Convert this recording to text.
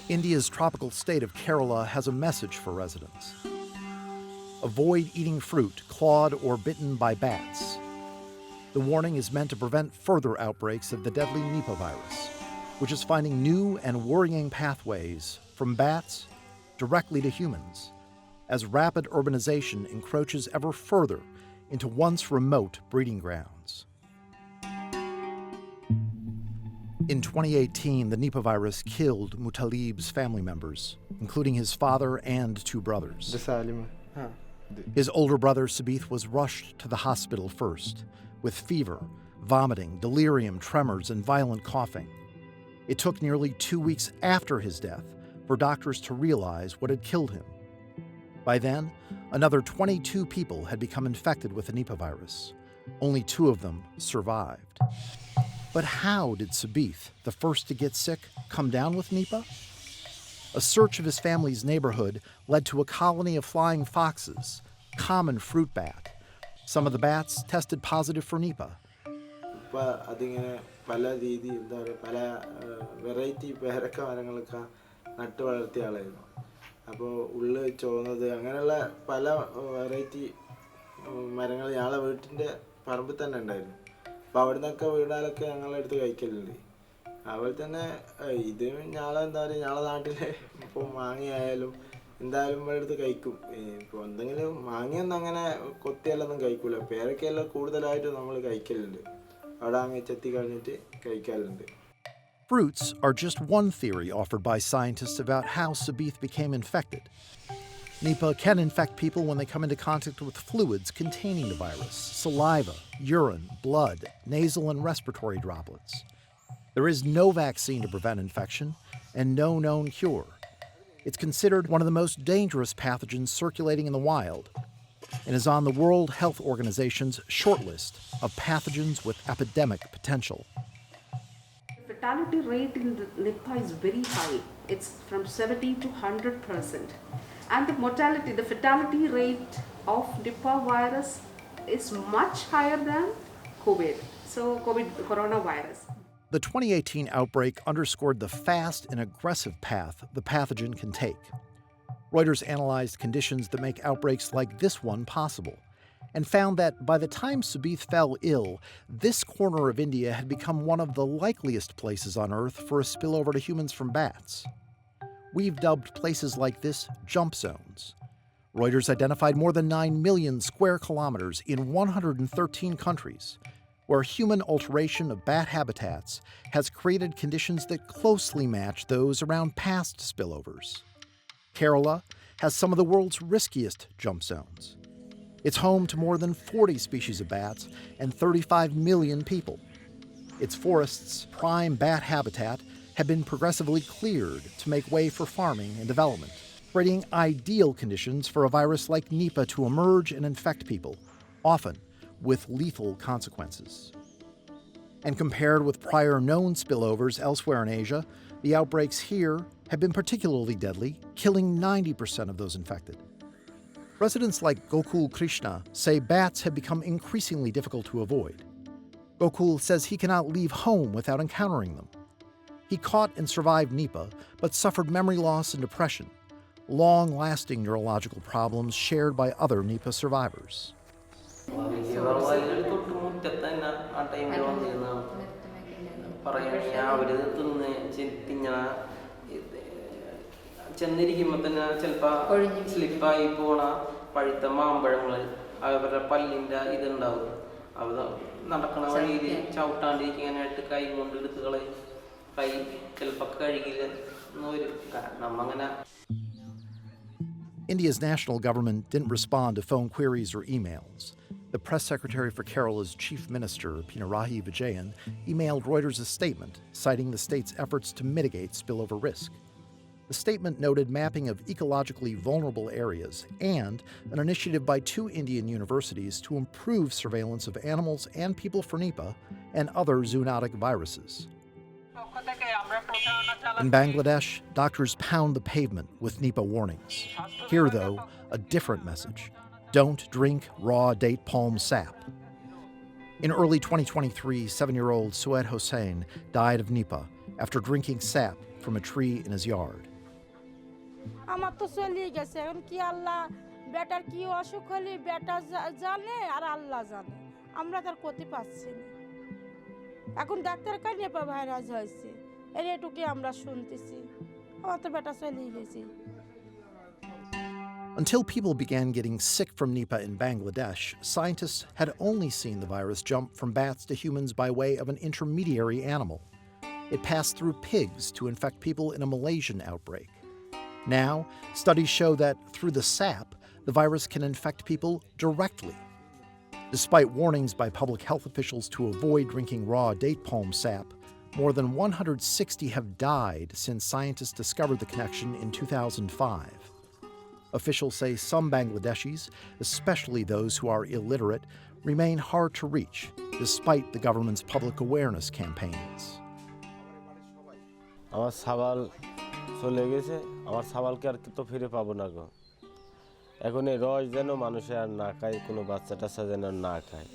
India's tropical state of Kerala has a message for residents. Avoid eating fruit clawed or bitten by bats. The warning is meant to prevent further outbreaks of the deadly Nipah virus, which is finding new and worrying pathways from bats directly to humans, as rapid urbanization encroaches ever further into once remote breeding grounds. In 2018, the Nipah virus killed Mutalib's family members, including his father and two brothers. His older brother, Sabith, was rushed to the hospital first, with fever, vomiting, delirium, tremors, and violent coughing. It took nearly 2 weeks after his death for doctors to realize what had killed him. By then, another 22 people had become infected with the Nipah virus. Only 2 of them survived. But how did Sabith, the first to get sick, come down with Nipah? A search of his family's neighborhood led to a colony of flying foxes, common fruit bat. Some of the bats tested positive for Nipah. അപ്പോൾ അവിടെ നിന്നൊക്കെ വീടാലൊക്കെ ഞങ്ങളെടുത്ത് കഴിക്കലുണ്ട്. അതുപോലെ തന്നെ ഇത് ഞങ്ങളെ ഞങ്ങളെ നാട്ടിൽ ഇപ്പോൾ മാങ്ങയായാലും എന്തായാലും ഇവിടെ എടുത്ത് കഴിക്കും. ഇപ്പോൾ എന്തെങ്കിലും മാങ്ങയൊന്നും അങ്ങനെ കൊത്തിയാലൊന്നും കഴിക്കൂല. പേരൊക്കെയെല്ലാം കൂടുതലായിട്ട് നമ്മൾ കഴിക്കലുണ്ട്. അവിടെ അങ്ങ് ചെത്തി കളഞ്ഞിട്ട് കഴിക്കാറുണ്ട്. Fruits are just one theory offered by scientists about how Sabith became infected. Nipah can infect people when they come into contact with fluids containing the virus: saliva, urine, blood, nasal and respiratory droplets. There is no vaccine to prevent infection and no known cure. It's considered one of the most dangerous pathogens circulating in the wild and is on the World Health Organization's shortlist of pathogens with epidemic potential. The fatality rate in Nipah is very high. It's from 70 to 100%. And the fatality rate of Nipah virus is much higher than COVID. So coronavirus. The 2018 outbreak underscored the fast and aggressive path the pathogen can take. Reuters analyzed conditions that make outbreaks like this one possible and found that by the time Sabith fell ill, this corner of India had become one of the likeliest places on Earth for a spillover to humans from bats. We've dubbed places like this jump zones. Reuters identified more than 9 million square kilometers in 113 countries, where human alteration of bat habitats has created conditions that closely match those around past spillovers. Kerala has some of the world's riskiest jump zones. It's home to more than 40 species of bats and 35 million people. Its forests' prime bat habitat have been progressively cleared to make way for farming and development, creating ideal conditions for a virus like Nipah to emerge and infect people, often with lethal consequences. And compared with prior known spillovers elsewhere in Asia, the outbreaks here have been particularly deadly, killing 90% of those infected. Residents like Gokul Krishna say bats have become increasingly difficult to avoid. Gokul says he cannot leave home without encountering them. He caught and survived Nipah, but suffered memory loss and depression, long-lasting neurological problems shared by other Nipah survivors. India's national government didn't respond to phone queries or emails. The press secretary for Kerala's chief minister, Pinarayi Vijayan, emailed Reuters a statement citing the state's efforts to mitigate spillover risk. The statement noted mapping of ecologically vulnerable areas and an initiative by 2 Indian universities to improve surveillance of animals and people for Nipah and other zoonotic viruses. In Bangladesh, doctors pound the pavement with Nipah warnings. Here, though, a different message: don't drink raw date palm sap. In early 2023, 7-year-old Sued Hossain died of Nipah after drinking sap from a tree in his yard. আমার তো চলেই গেছে, এখন কি আল্লাহ better কি অসুখ হলে বেটা জানে আর আল্লাহ জানে, আমরা তার ক্ষতি পাচ্ছি না। এখন ডাক্তার কাছে নেপা ভাইরাস হয়েছে, এর এটুকুই আমরা শুনতেছি, আমার তো বেটা চলেই গেছে। Until people began getting sick from Nipah in Bangladesh, scientists had only seen the virus jump from bats to humans by way of an intermediary animal. It passed through pigs to infect people in a Malaysian outbreak. Now, studies show that through the sap, the virus can infect people directly. Despite warnings by public health officials to avoid drinking raw date palm sap, more than 160 have died since scientists discovered the connection in 2005. Officials say some Bangladeshis, especially those who are illiterate, remain hard to reach despite the government's public awareness campaigns. আমার সাবাল চলে গেছে, আমার সাবালকে আর তো ফিরে পাবো না গো। এখন এই রস যেন মানুষে আর না খায়, কোনো বাচ্চা টাচ্চা যেন না খায়।